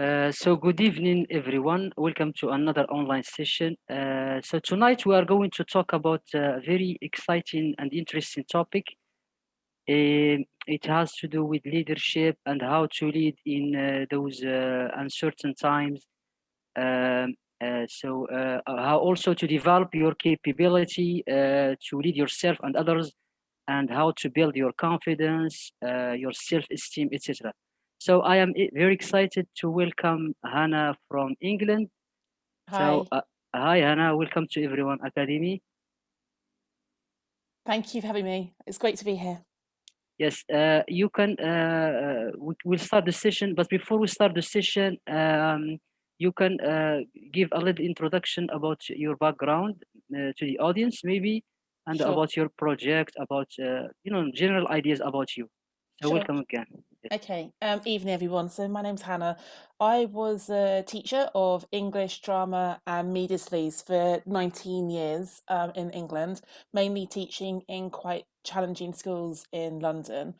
So good evening, everyone. Welcome to another online session. So tonight we are going to talk about a very exciting and interesting topic. It has to do with leadership and how to lead in those uncertain times. How also to develop your capability to lead yourself and others, and how to build your confidence, your self-esteem, etc. So I am very excited to welcome Hannah from England. So Hi, hi Hannah, welcome to Everyone Academy. thank you for having me. It's great to be here. Yes, you can. We'll start the session, but before we start the session, you can give a little introduction about your background to the audience, maybe, and Sure, about your project, about general ideas about you. So sure. welcome again. Yes. Okay, evening everyone. So my name's Hannah. I was a teacher of English, drama and media studies for 19 years in England, mainly teaching in quite challenging schools in London.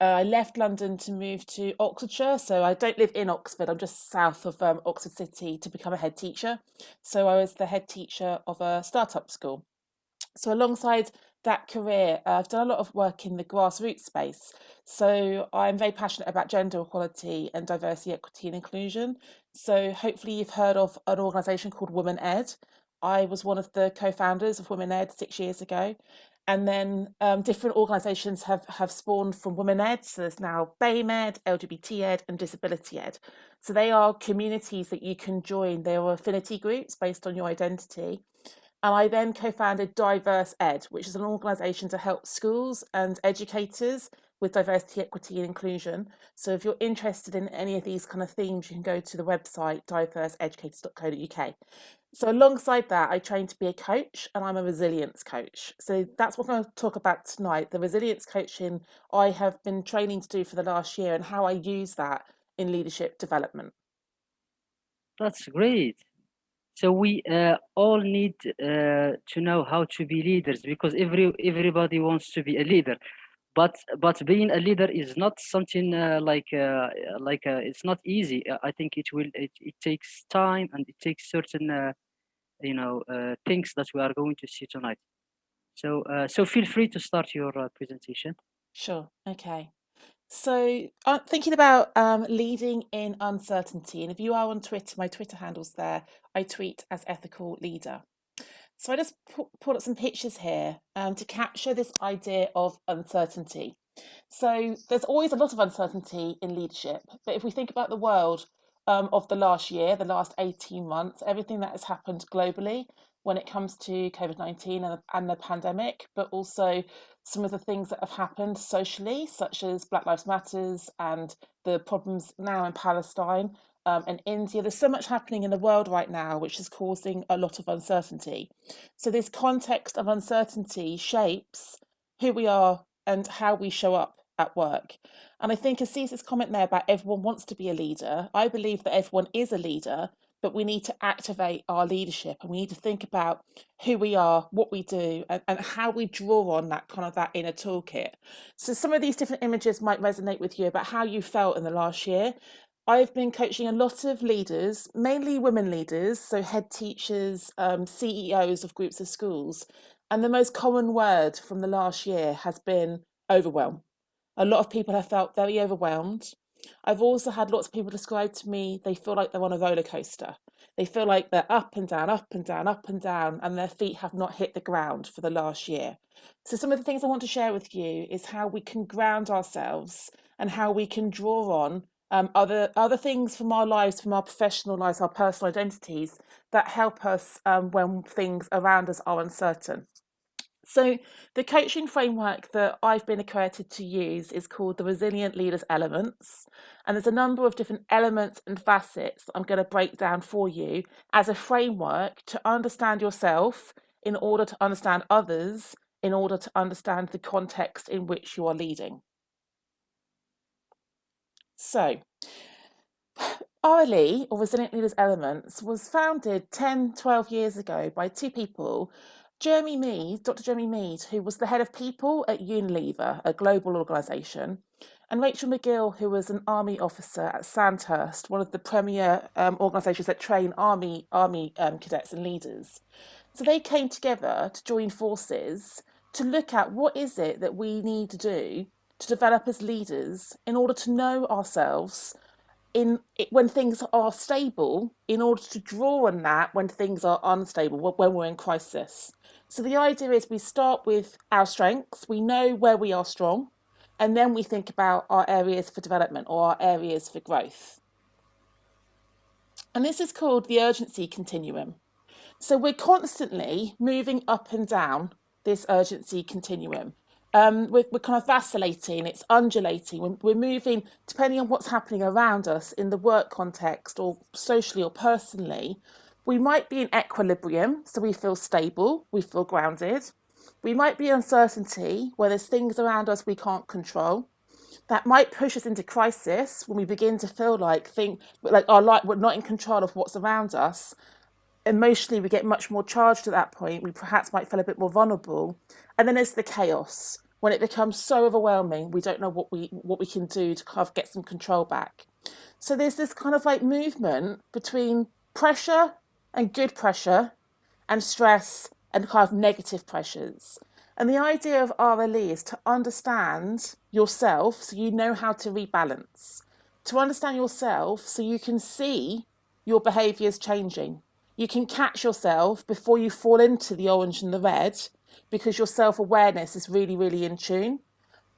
I left London to move to Oxfordshire, so I don't live in Oxford, I'm just south of Oxford City to become a head teacher. So I was the head teacher of a startup school. So alongside that career, I've done a lot of work in the grassroots space. So I'm very passionate about gender equality and diversity, equity and inclusion. So hopefully you've heard of an organisation called Women Ed. I was one of the co-founders of Women Ed 6 years ago. And then different organisations have spawned from Women Ed. So there's now BAME Ed, LGBT Ed and Disability Ed. So they are communities that you can join. They are affinity groups based on your identity. And I then co-founded Diverse Ed, which is an organisation to help schools and educators with diversity, equity and inclusion. So if you're interested in any of these kind of themes, you can go to the website diverseeducators.co.uk. So alongside that, I trained to be a coach and I'm a resilience coach. So that's what I'm going to talk about tonight, the resilience coaching I have been training to do for the last year and how I use that in leadership development. That's great. So we all need to know how to be leaders, because everybody wants to be a leader, but being a leader is not something it's not easy. I think it takes time, and it takes certain things that we are going to see tonight. So feel free to start your presentation. Sure. Okay. So, thinking about leading in uncertainty, and if you are on Twitter, my Twitter handle's there. I tweet as ethical leader. So I just put up some pictures here to capture this idea of uncertainty. So there's always a lot of uncertainty in leadership, but if we think about the world of the last year, the last 18 months, everything that has happened globally when it comes to COVID-19 and the pandemic, but also some of the things that have happened socially, such as Black Lives Matters and the problems now in Palestine and India. There's so much happening in the world right now, which is causing a lot of uncertainty. So this context of uncertainty shapes who we are and how we show up at work. And I think Asis's comment there about everyone wants to be a leader, I believe that everyone is a leader, but we need to activate our leadership and we need to think about who we are, what we do, and how we draw on that kind of that inner toolkit. So some of these different images might resonate with you about how you felt in the last year. I've been coaching a lot of leaders, mainly women leaders, so head teachers, CEOs of groups of schools. And the most common word from the last year has been overwhelm. A lot of people have felt very overwhelmed. I've also had lots of people describe to me they feel like they're on a roller coaster. They feel like they're up and down, up and down, up and down, and their feet have not hit the ground for the last year. So, some of the things I want to share with you is how we can ground ourselves and how we can draw on other things from our lives, from our professional lives, our personal identities that help us when things around us are uncertain. So, the coaching framework that I've been accredited to use is called the Resilient Leaders Elements. And there's a number of different elements and facets that I'm going to break down for you as a framework to understand yourself in order to understand others, in order to understand the context in which you are leading. So, RLE, or Resilient Leaders Elements, was founded 10, 12 years ago by two people, Jeremy Mead, Dr. Jeremy Mead, who was the head of people at Unilever, a global organisation, And Rachel McGill, who was an army officer at Sandhurst, one of the premier organisations that train army cadets and leaders. So they came together to join forces to look at what is it that we need to do to develop as leaders in order to know ourselves when things are stable, in order to draw on that when things are unstable, when we're in crisis. So the idea is we start with our strengths, we know where we are strong, and then we think about our areas for development or our areas for growth. And this is called the urgency continuum. So we're constantly moving up and down this urgency continuum. We're kind of vacillating, it's undulating. We're moving, depending on what's happening around us in the work context or socially or personally. We might be in equilibrium, so we feel stable, we feel grounded. We might be in uncertainty, where there's things around us we can't control. That might push us into crisis when we begin to feel like we're not in control of what's around us. Emotionally, we get much more charged at that point. We perhaps might feel a bit more vulnerable. And then there's the chaos, when it becomes so overwhelming, we don't know what we can do to kind of get some control back. So there's this kind of like movement between pressure and good pressure and stress and kind of negative pressures. And the idea of RLE is to understand yourself so you know how to rebalance, to understand yourself so you can see your behaviours changing. You can catch yourself before you fall into the orange and the red, because your self-awareness is really, really in tune.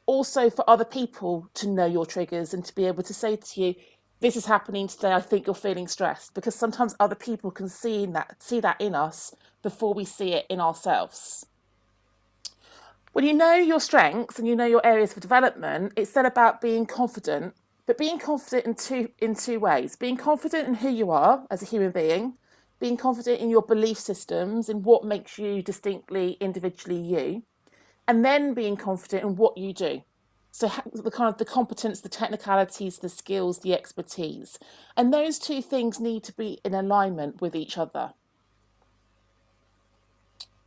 Also for other people to know your triggers and to be able to say to you, this is happening today, I think you're feeling stressed, because sometimes other people can see that in us before we see it in ourselves. When you know your strengths and you know your areas for development, it's then about being confident, but being confident in two ways. Being confident in who you are as a human being, being confident in your belief systems, in what makes you distinctly, individually you, and then being confident in what you do. So the kind of the competence, the technicalities, the skills, the expertise. And those two things need to be in alignment with each other.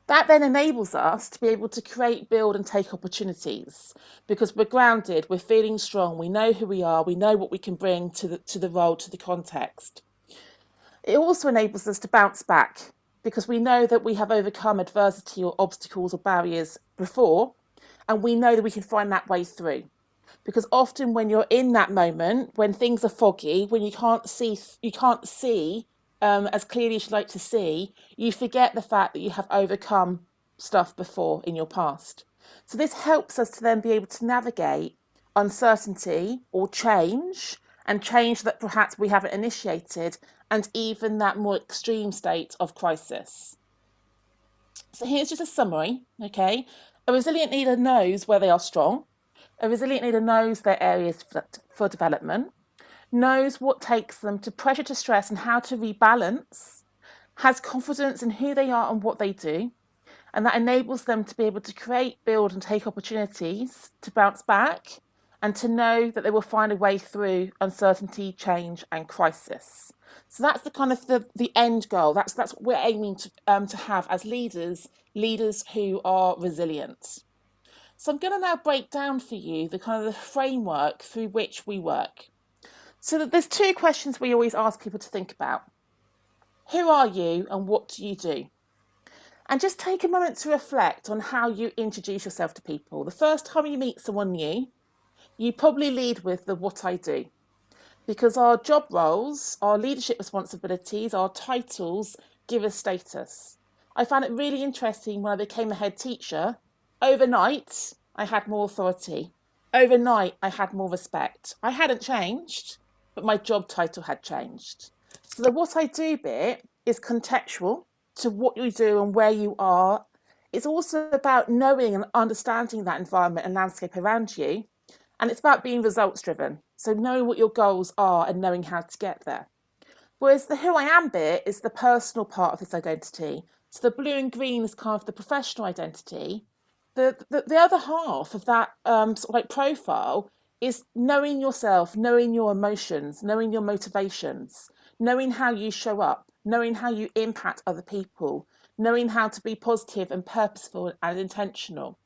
That then enables us to be able to create, build, and take opportunities, because we're grounded, we're feeling strong, we know who we are, we know what we can bring to the role, to the context. It also enables us to bounce back, because we know that we have overcome adversity or obstacles or barriers before, and we know that we can find that way through. Because often when you're in that moment, when things are foggy, when you can't see as clearly as you'd like to see, you forget the fact that you have overcome stuff before in your past. So this helps us to then be able to navigate uncertainty or change, and change that perhaps we haven't initiated, and even that more extreme state of crisis. So here's just a summary, okay? A resilient leader knows where they are strong. A resilient leader knows their areas for development, knows what takes them to pressure to stress and how to rebalance, has confidence in who they are and what they do, and that enables them to be able to create, build, and take opportunities to bounce back, and to know that they will find a way through uncertainty, change, and crisis. So that's the kind of the end goal. That's what we're aiming to have as leaders who are resilient. So I'm going to now break down for you the kind of the framework through which we work. So there's two questions we always ask people to think about. Who are you and what do you do? And just take a moment to reflect on how you introduce yourself to people. The first time you meet someone new, you probably lead with the what I do, because our job roles, our leadership responsibilities, our titles give us status. I found it really interesting when I became a head teacher. Overnight, I had more authority. Overnight, I had more respect. I hadn't changed, but my job title had changed. So the what I do bit is contextual to what you do and where you are. It's also about knowing and understanding that environment and landscape around you. And it's about being results driven. So knowing what your goals are and knowing how to get there. Whereas the who I am bit is the personal part of this identity. So the blue and green is kind of the professional identity. The other half of that sort of like profile is knowing yourself, knowing your emotions, knowing your motivations, knowing how you show up, knowing how you impact other people, knowing how to be positive and purposeful and intentional.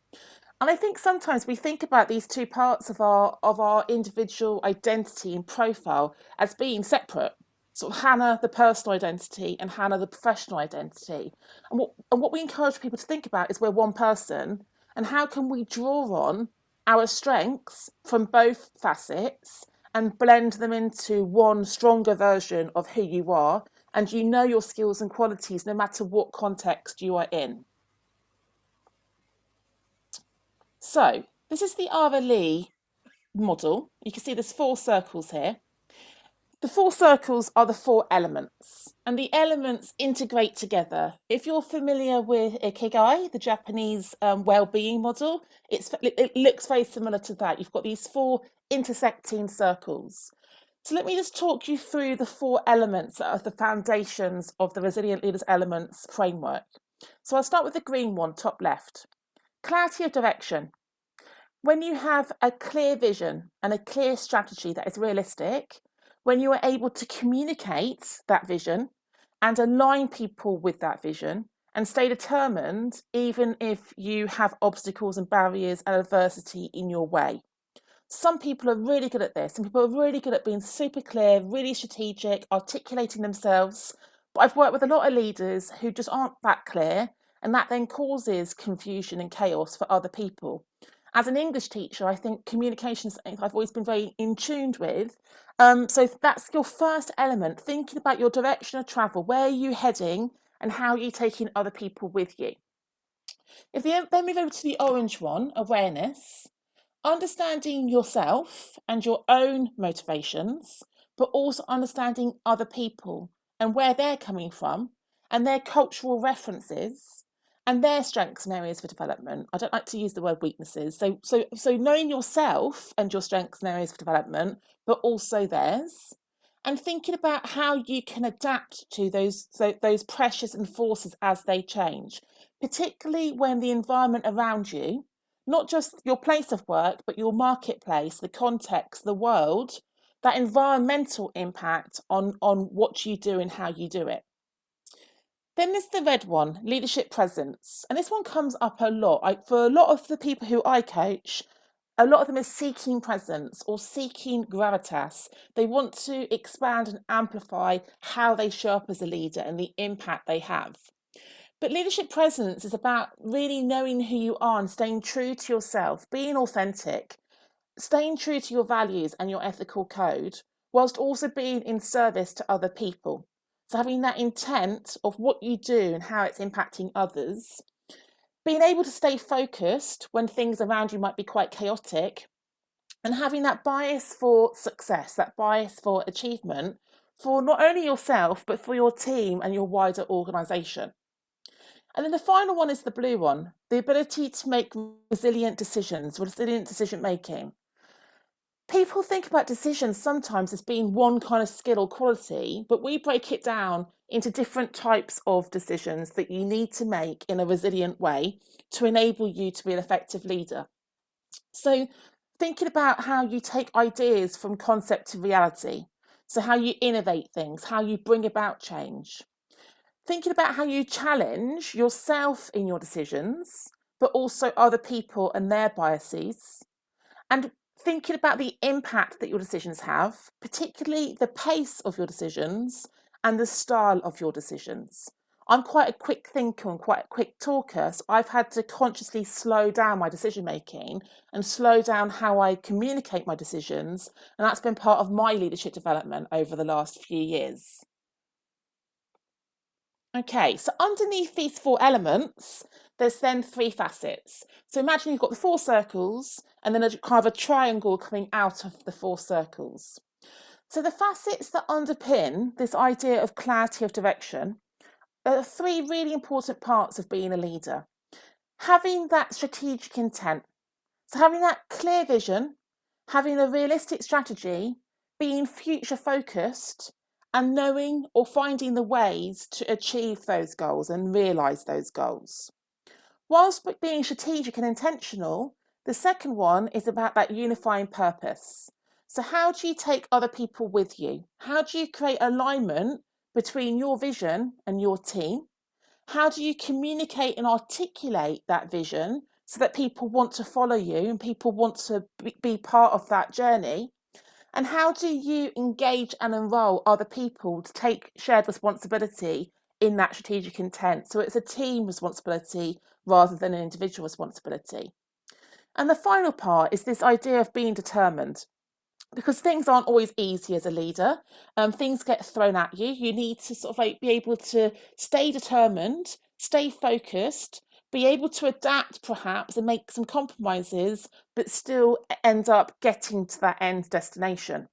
And I think sometimes we think about these two parts of our individual identity and profile as being separate. Sort of Hannah, the personal identity, and Hannah, the professional identity. And what we encourage people to think about is we're one person, and how can we draw on our strengths from both facets and blend them into one stronger version of who you are, and you know your skills and qualities no matter what context you are in. So this is the RLE model. You can see there's 4 circles here. The 4 circles are the 4 elements, and the elements integrate together. If you're familiar with Ikigai, the Japanese well-being model, it looks very similar to that. You've got these 4 intersecting circles. So let me just talk you through the 4 elements that are the foundations of the Resilient Leaders Elements framework. So I'll start with the green one, top left. Clarity of direction. When you have a clear vision and a clear strategy that is realistic, when you are able to communicate that vision and align people with that vision and stay determined, even if you have obstacles and barriers and adversity in your way. Some people are really good at this. Some people are really good at being super clear, really strategic, articulating themselves. But I've worked with a lot of leaders who just aren't that clear, and that then causes confusion and chaos for other people. As an English teacher, I think communication is something I've always been very in tune with. So that's your first element, thinking about your direction of travel. Where are you heading and how are you taking other people with you? If we then move over to the orange one, awareness, understanding yourself and your own motivations, but also understanding other people and where they're coming from and their cultural references and their strengths and areas for development. I don't like to use the word weaknesses. So knowing yourself and your strengths and areas for development, but also theirs, and thinking about how you can adapt to those pressures and forces as they change, particularly when the environment around you, not just your place of work, but your marketplace, the context, the world, that environmental impact on what you do and how you do it. Then there's the red one, leadership presence. And this one comes up a lot. For a lot of the people who I coach, a lot of them are seeking presence or seeking gravitas. They want to expand and amplify how they show up as a leader and the impact they have. But leadership presence is about really knowing who you are and staying true to yourself, being authentic, staying true to your values and your ethical code, whilst also being in service to other people. So having that intent of what you do and how it's impacting others, being able to stay focused when things around you might be quite chaotic, and having that bias for success, that bias for achievement, for not only yourself, but for your team and your wider organisation. And then the final one is the blue one, the ability to make resilient decisions, resilient decision making. People think about decisions sometimes as being one kind of skill or quality, but we break it down into different types of decisions that you need to make in a resilient way to enable you to be an effective leader. So thinking about how you take ideas from concept to reality. So how you innovate things, how you bring about change. Thinking about how you challenge yourself in your decisions, but also other people and their biases. And thinking about the impact that your decisions have, particularly the pace of your decisions and the style of your decisions. I'm quite a quick thinker and quite a quick talker, so I've had to consciously slow down my decision making and slow down how I communicate my decisions, and that's been part of my leadership development over the last few years. Okay, so underneath these 4 elements, there's then 3 facets. So imagine you've got the 4 circles and then a kind of a triangle coming out of the 4 circles. So the facets that underpin this idea of clarity of direction are 3 really important parts of being a leader. Having that strategic intent, so having that clear vision, having a realistic strategy, being future focused, and knowing or finding the ways to achieve those goals and realise those goals. Whilst being strategic and intentional, the second one is about that unifying purpose. So how do you take other people with you? How do you create alignment between your vision and your team? How do you communicate and articulate that vision so that people want to follow you and people want to be part of that journey? And how do you engage and enroll other people to take shared responsibility in that strategic intent? So it's a team responsibility rather than an individual responsibility. And the final part is this idea of being determined, because things aren't always easy as a leader. Things get thrown at you. You need to sort of like be able to stay determined, stay focused, be able to adapt perhaps and make some compromises, but still end up getting to that end destination.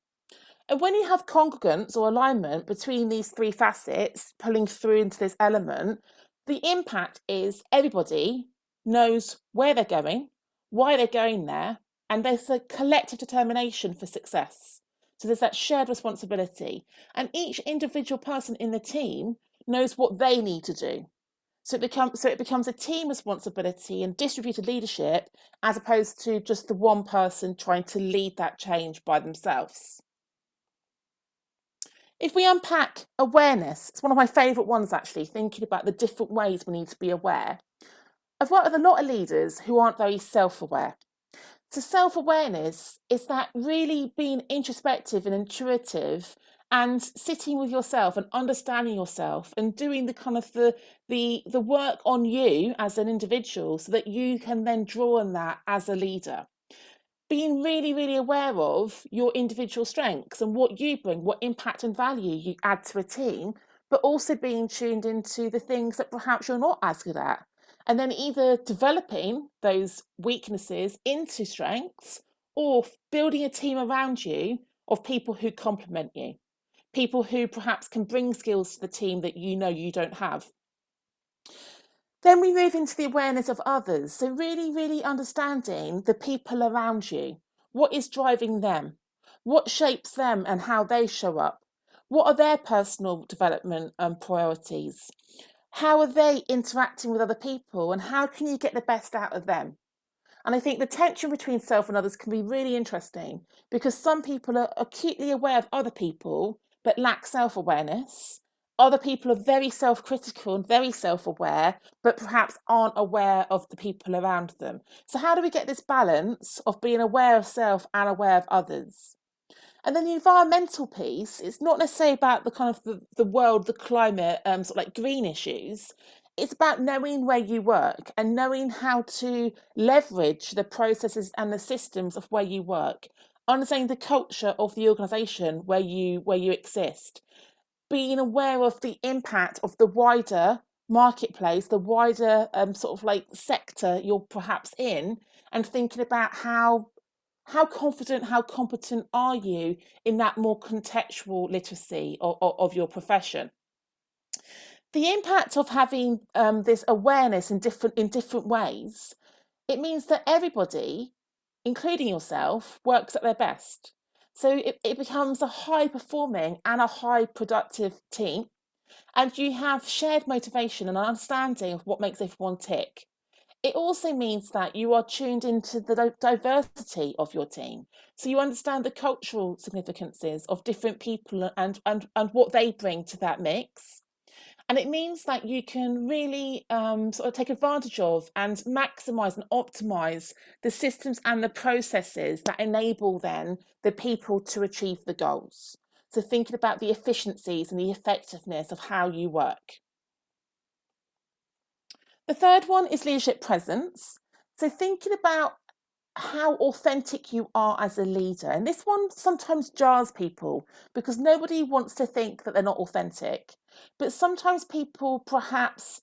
And when you have congruence or alignment between these three facets pulling through into this element, the impact is everybody knows where they're going, why they're going there, and there's a collective determination for success. So there's that shared responsibility, and each individual person in the team knows what they need to do. So it becomes a team responsibility and distributed leadership, as opposed to just the one person trying to lead that change by themselves. If we unpack awareness, it's one of my favourite ones actually, thinking about the different ways we need to be aware. I've worked with a lot of leaders who aren't very self-aware. So self-awareness is that really being introspective and intuitive and sitting with yourself and understanding yourself and doing the kind of the work on you as an individual so that you can then draw on that as a leader. Being really, really aware of your individual strengths and what you bring, what impact and value you add to a team, but also being tuned into the things that perhaps you're not as good at. And then either developing those weaknesses into strengths or building a team around you of people who complement you, people who perhaps can bring skills to the team that you know you don't have. Then we move into the awareness of others. So really, really understanding the people around you. What is driving them? What shapes them and how they show up? What are their personal development priorities? How are they interacting with other people? And how can you get the best out of them? And I think the tension between self and others can be really interesting, because some people are acutely aware of other people but lack self-awareness. Other people are very self-critical and very self-aware, but perhaps aren't aware of the people around them. So how do we get this balance of being aware of self and aware of others? And then the environmental piece, it's not necessarily about the kind of the world, the climate, sort of like green issues. It's about knowing where you work and knowing how to leverage the processes and the systems of where you work, understanding the culture of the organisation where you exist, being aware of the impact of the wider marketplace, the wider sort of like sector you're perhaps in, and thinking about how confident, how competent are you in that more contextual literacy of your profession? The impact of having this awareness in different ways, it means that everybody, including yourself, works at their best. So it becomes a high performing and a high productive team, and you have shared motivation and understanding of what makes everyone tick. It also means that you are tuned into the diversity of your team. So you understand the cultural significances of different people and what they bring to that mix. And it means that you can really sort of take advantage of and maximize and optimize the systems and the processes that enable then the people to achieve the goals. So thinking about the efficiencies and the effectiveness of how you work. The third one is leadership presence. So thinking about how authentic you are as a leader. And this one sometimes jars people because nobody wants to think that they're not authentic. But sometimes people perhaps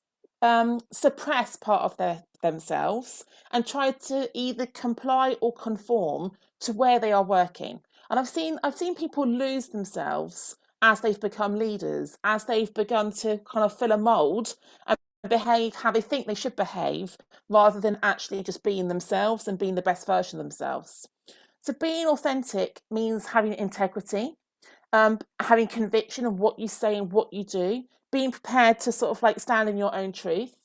suppress part of themselves and try to either comply or conform to where they are working. And I've seen people lose themselves as they've become leaders, as they've begun to kind of fill a mold and behave how they think they should behave rather than actually just being themselves and being the best version of themselves. So being authentic means having integrity, having conviction of what you say and what you do, being prepared to sort of like stand in your own truth.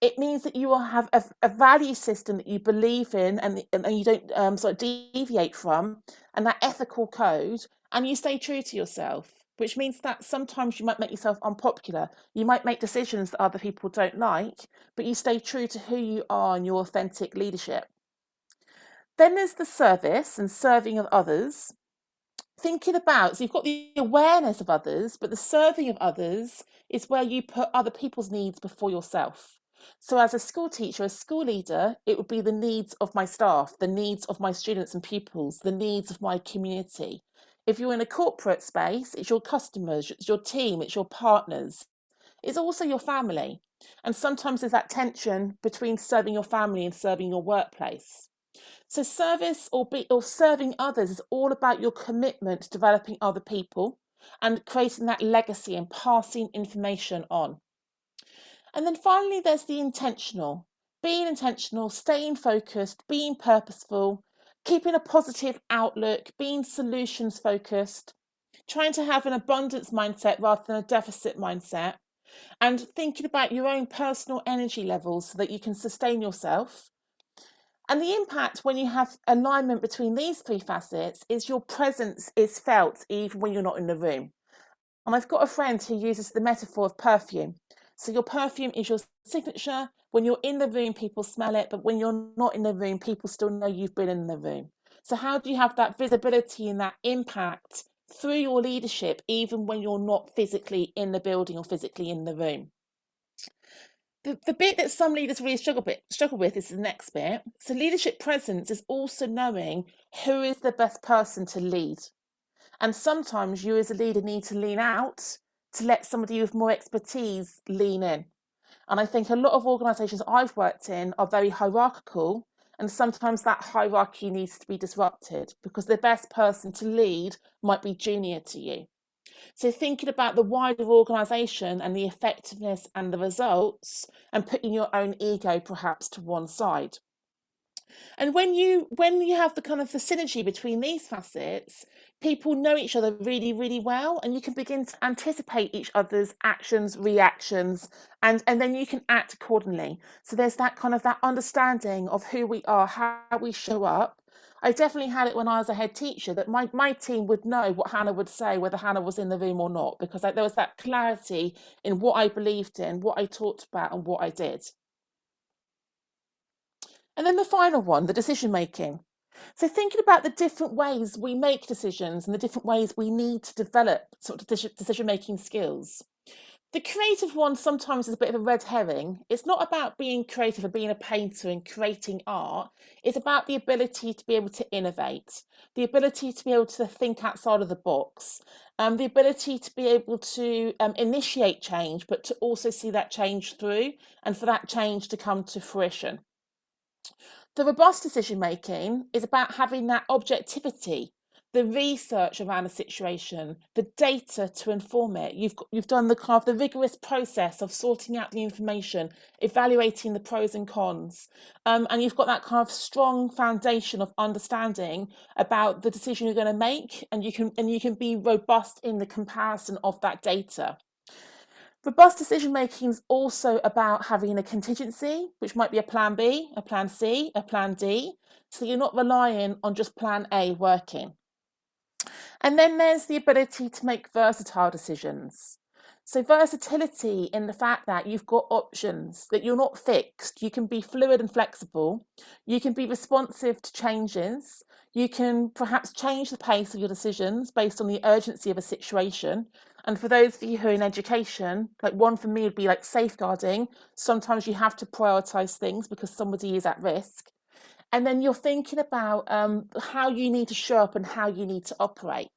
It means that you will have a value system that you believe in and you don't sort of deviate from, and that ethical code, and you stay true to yourself. which means that sometimes you might make yourself unpopular. You might make decisions that other people don't like, but you stay true to who you are and your authentic leadership. Then there's the service and serving of others. Thinking about, so you've got the awareness of others, but the serving of others is where you put other people's needs before yourself. So as a school teacher, a school leader, it would be the needs of my staff, the needs of my students and pupils, the needs of my community. If you're in a corporate space, it's your customers, it's your team, it's your partners. It's also your family. And sometimes there's that tension between serving your family and serving your workplace. So service or serving others is all about your commitment to developing other people and creating that legacy and passing information on. And then finally, there's the intentional. Being intentional, staying focused, being purposeful, keeping a positive outlook, being solutions focused, trying to have an abundance mindset rather than a deficit mindset, and thinking about your own personal energy levels so that you can sustain yourself. And the impact when you have alignment between these three facets is your presence is felt even when you're not in the room. And I've got a friend who uses the metaphor of perfume. So your perfume is your signature. When you're in the room, people smell it, but when you're not in the room, people still know you've been in the room. So how do you have that visibility and that impact through your leadership, even when you're not physically in the building or physically in the room? The bit that some leaders really struggle with is the next bit. So leadership presence is also knowing who is the best person to lead. And sometimes you as a leader need to lean out to let somebody with more expertise lean in. And I think a lot of organisations I've worked in are very hierarchical, and sometimes that hierarchy needs to be disrupted because the best person to lead might be junior to you. So thinking about the wider organisation and the effectiveness and the results, and putting your own ego perhaps to one side. And when you have the kind of the synergy between these facets, people know each other really, really well, and you can begin to anticipate each other's actions, reactions, and then you can act accordingly. So there's that kind of that understanding of who we are, how we show up. I definitely had it when I was a head teacher that my team would know what Hannah would say, whether Hannah was in the room or not, because there was that clarity in what I believed in, what I talked about, and what I did. And then the final one, the decision making. So thinking about the different ways we make decisions and the different ways we need to develop sort of decision making skills. The creative one sometimes is a bit of a red herring. It's not about being creative or being a painter and creating art. It's about the ability to be able to innovate, the ability to be able to think outside of the box, the ability to be able to initiate change, but to also see that change through and for that change to come to fruition. The robust decision making is about having that objectivity, the research around a situation, the data to inform it. You've done the kind of the rigorous process of sorting out the information, evaluating the pros and cons, and you've got that kind of strong foundation of understanding about the decision you're going to make, and you can be robust in the comparison of that data. Robust decision making is also about having a contingency, which might be a plan B, a plan C, a plan D, so you're not relying on just plan A working. And then there's the ability to make versatile decisions. So versatility in the fact that you've got options, that you're not fixed, you can be fluid and flexible, you can be responsive to changes, you can perhaps change the pace of your decisions based on the urgency of a situation. And for those of you who are in education, like one for me would be like safeguarding. Sometimes you have to prioritize things because somebody is at risk. And then you're thinking about how you need to show up and how you need to operate.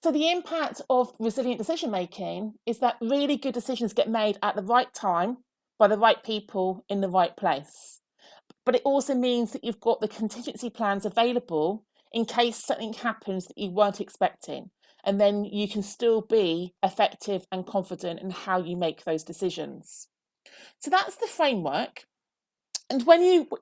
So the impact of resilient decision making is that really good decisions get made at the right time by the right people in the right place. But it also means that you've got the contingency plans available in case something happens that you weren't expecting. And then you can still be effective and confident in how you make those decisions. So that's the framework. And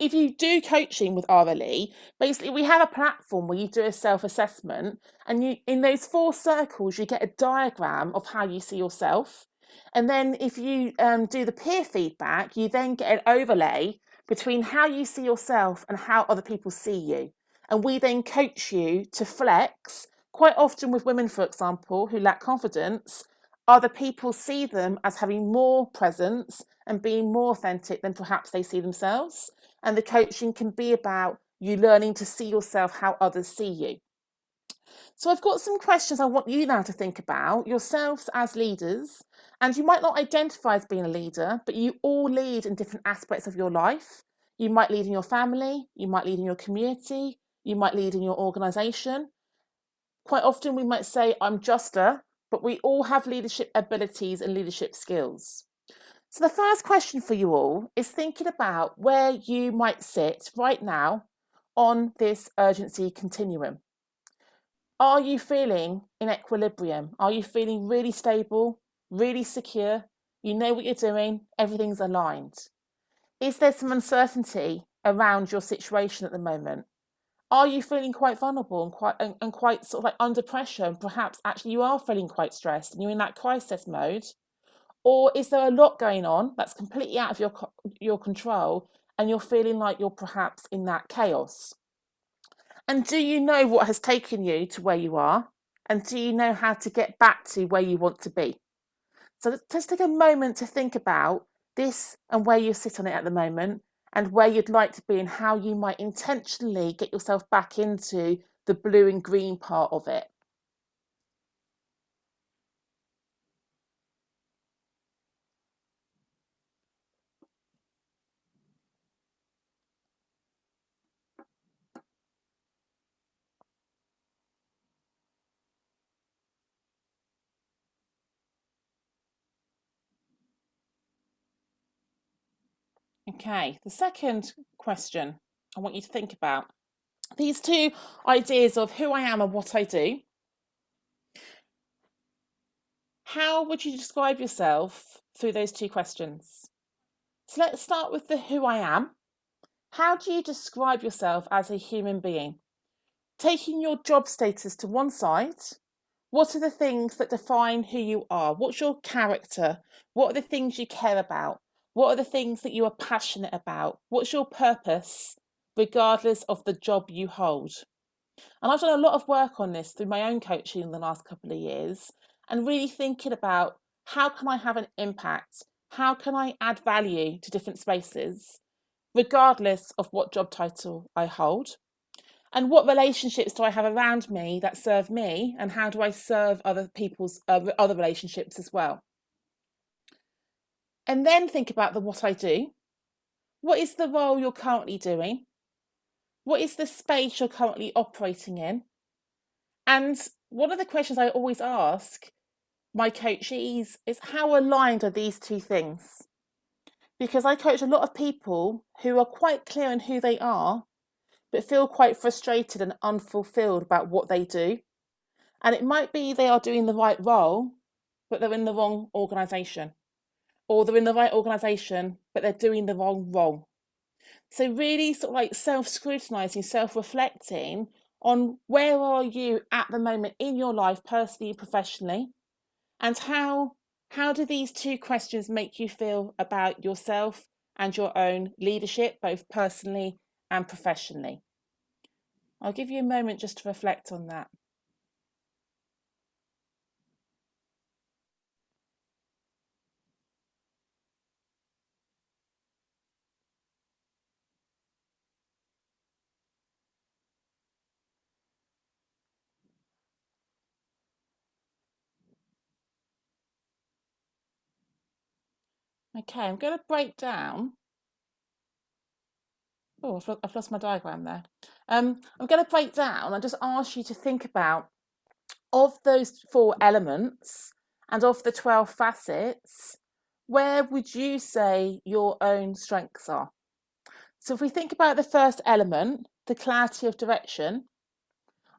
if you do coaching with RLE, basically we have a platform where you do a self-assessment, and you in those 4 circles you get a diagram of how you see yourself. And then if you do the peer feedback, you then get an overlay between how you see yourself and how other people see you. And we then coach you to flex Quite often with women, for example, who lack confidence, other people see them as having more presence and being more authentic than perhaps they see themselves. And the coaching can be about you learning to see yourself how others see you. So I've got some questions I want you now to think about yourselves as leaders. And you might not identify as being a leader, but you all lead in different aspects of your life. You might lead in your family, you might lead in your community, you might lead in your organization. Quite often we might say, I'm just a, but we all have leadership abilities and leadership skills. So the first question for you all is thinking about where you might sit right now on this urgency continuum. Are you feeling in equilibrium? Are you feeling really stable, really secure? You know what you're doing, everything's aligned. Is there some uncertainty around your situation at the moment? Are you feeling quite vulnerable and quite sort of like under pressure, and perhaps actually you are feeling quite stressed and you're in that crisis mode? Or is there a lot going on that's completely out of your control and you're feeling like you're perhaps in that chaos? And do you know what has taken you to where you are? And do you know how to get back to where you want to be? So just take a moment to think about this and where you sit on it at the moment and where you'd like to be and how you might intentionally get yourself back into the blue and green part of it. Okay, the second question I want you to think about these two ideas of who I am and what I do. How would you describe yourself through those two questions? So let's start with the who I am. How do you describe yourself as a human being? Taking your job status to one side, what are the things that define who you are? What's your character? What are the things you care about? What are the things that you are passionate about? What's your purpose, regardless of the job you hold? And I've done a lot of work on this through my own coaching in the last couple of years and really thinking about how can I have an impact? How can I add value to different spaces, regardless of what job title I hold? And what relationships do I have around me that serve me? And how do I serve other people's other relationships as well? And then think about the what I do. What is the role you're currently doing? What is the space you're currently operating in? And one of the questions I always ask my coachees is how aligned are these two things? Because I coach a lot of people who are quite clear on who they are, but feel quite frustrated and unfulfilled about what they do. And it might be they are doing the right role, but they're in the wrong organisation. Or they're in the right organisation, but they're doing the wrong role. So really sort of like self-scrutinising, self-reflecting on where are you at the moment in your life, personally and professionally, and how do these two questions make you feel about yourself and your own leadership, both personally and professionally? I'll give you a moment just to reflect on that. Okay, I'm going to break down. Oh, I've lost my diagram there. I'm going to break down and just ask you to think about, of those 4 elements and of the 12 facets, where would you say your own strengths are? So if we think about the first element, the clarity of direction,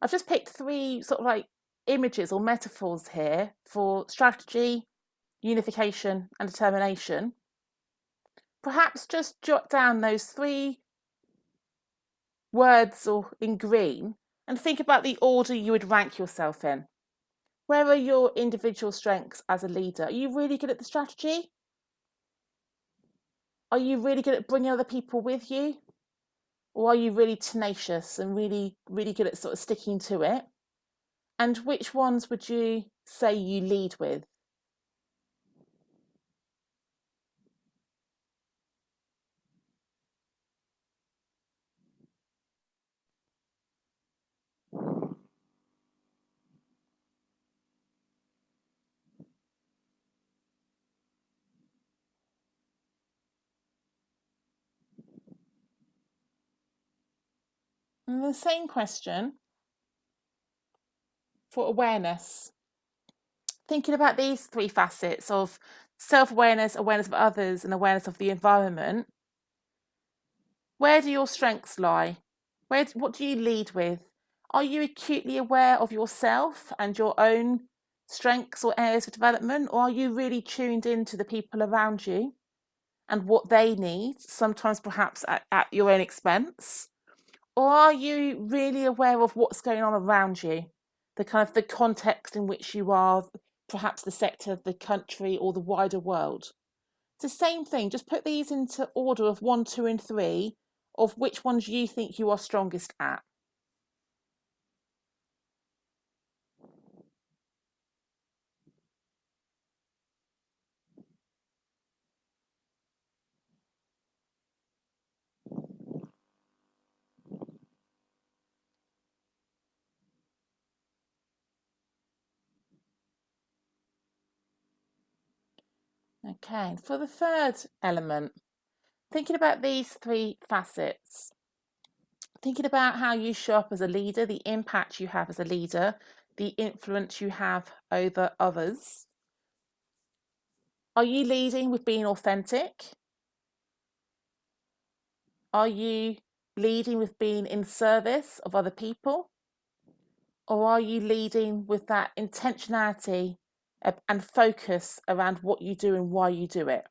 I've just picked 3 sort of like images or metaphors here for strategy, unification, and determination. Perhaps just jot down those 3 words or in green and think about the order you would rank yourself in. Where are your individual strengths as a leader? Are you really good at the strategy? Are you really good at bringing other people with you? Or are you really tenacious and really, really good at sort of sticking to it? And which ones would you say you lead with? And the same question for awareness. Thinking about these three facets of self-awareness, awareness of others, and awareness of the environment, where do your strengths lie? What do you lead with? Are you acutely aware of yourself and your own strengths or areas of development, or are you really tuned into the people around you and what they need, sometimes perhaps at your own expense? Or are you really aware of what's going on around you, the kind of the context in which you are, perhaps the sector, the country, or the wider world? It's the same thing. Just put these into order of 1, 2, and 3 of which ones you think you are strongest at. Okay, and for the third element, thinking about these three facets, thinking about how you show up as a leader, the impact you have as a leader, the influence you have over others. Are you leading with being authentic? Are you leading with being in service of other people? Or are you leading with that intentionality and focus around what you do and why you do it?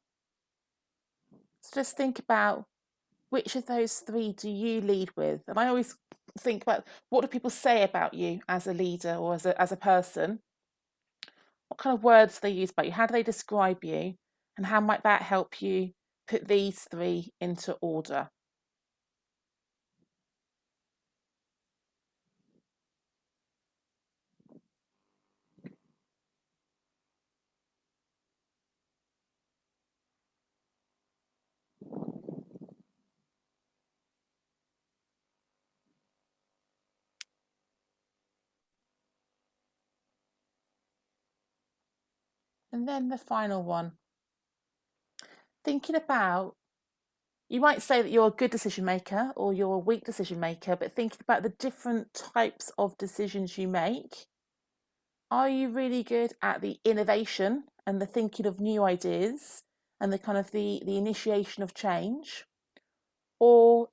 So just think about which of those three do you lead with? And I always think about, what do people say about you as a leader or as a person? What kind of words do they use about you? How do they describe you? And how might that help you put these three into order? And then the final one, thinking about, you might say that you're a good decision maker or you're a weak decision maker, but thinking about the different types of decisions you make. Are you really good at the innovation and the thinking of new ideas and the kind of the initiation of change? Or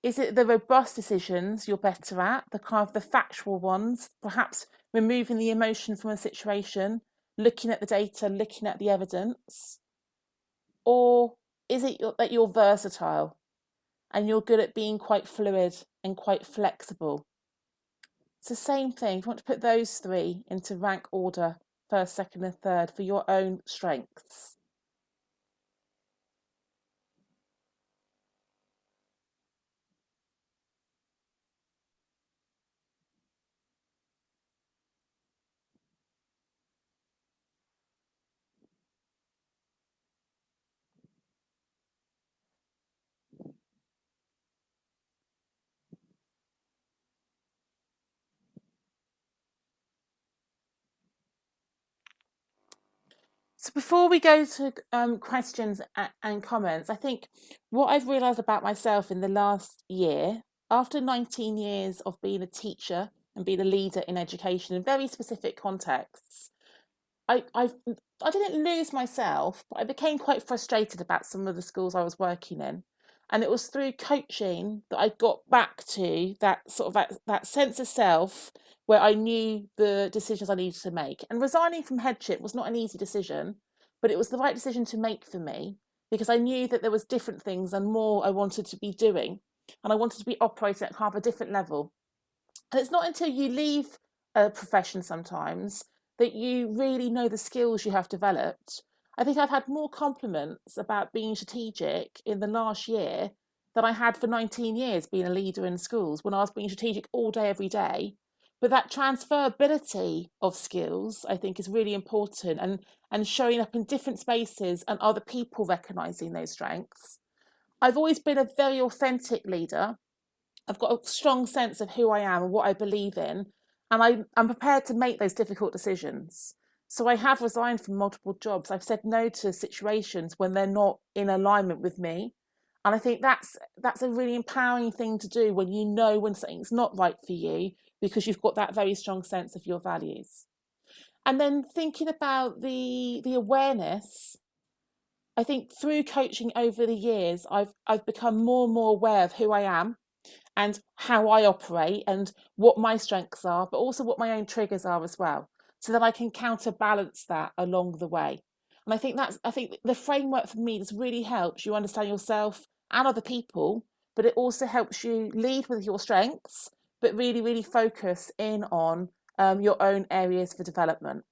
is it the robust decisions you're better at, the kind of the factual ones, perhaps removing the emotion from a situation, looking at the data, looking at the evidence? Or is it that you're versatile and you're good at being quite fluid and quite flexible? It's the same thing. If you want to put those three into rank order, first, second, and third, for your own strengths. So before we go to questions and comments, I think what I've realised about myself in the last year, after 19 years of being a teacher and being a leader in education in very specific contexts, I I didn't lose myself, but I became quite frustrated about some of the schools I was working in. And it was through coaching that I got back to that sort of that sense of self where I knew the decisions I needed to make. And resigning from headship was not an easy decision, but it was the right decision to make for me because I knew that there was different things and more I wanted to be doing. And I wanted to be operating at kind of a different level. And it's not until you leave a profession sometimes that you really know the skills you have developed. I think I've had more compliments about being strategic in the last year than I had for 19 years being a leader in schools when I was being strategic all day, every day. But that transferability of skills, I think, is really important, and showing up in different spaces and other people recognizing those strengths. I've always been a very authentic leader. I've got a strong sense of who I am and what I believe in, and I'm prepared to make those difficult decisions. So I have resigned from multiple jobs. I've said no to situations when they're not in alignment with me. And I think that's a really empowering thing to do when you know when something's not right for you, because you've got that very strong sense of your values. And then thinking about the awareness, I think through coaching over the years, I've become more and more aware of who I am and how I operate and what my strengths are, but also what my own triggers are as well, so that I can counterbalance that along the way. And I think the framework for me, this really helps you understand yourself and other people, but it also helps you lead with your strengths, but really, really focus in on your own areas for development.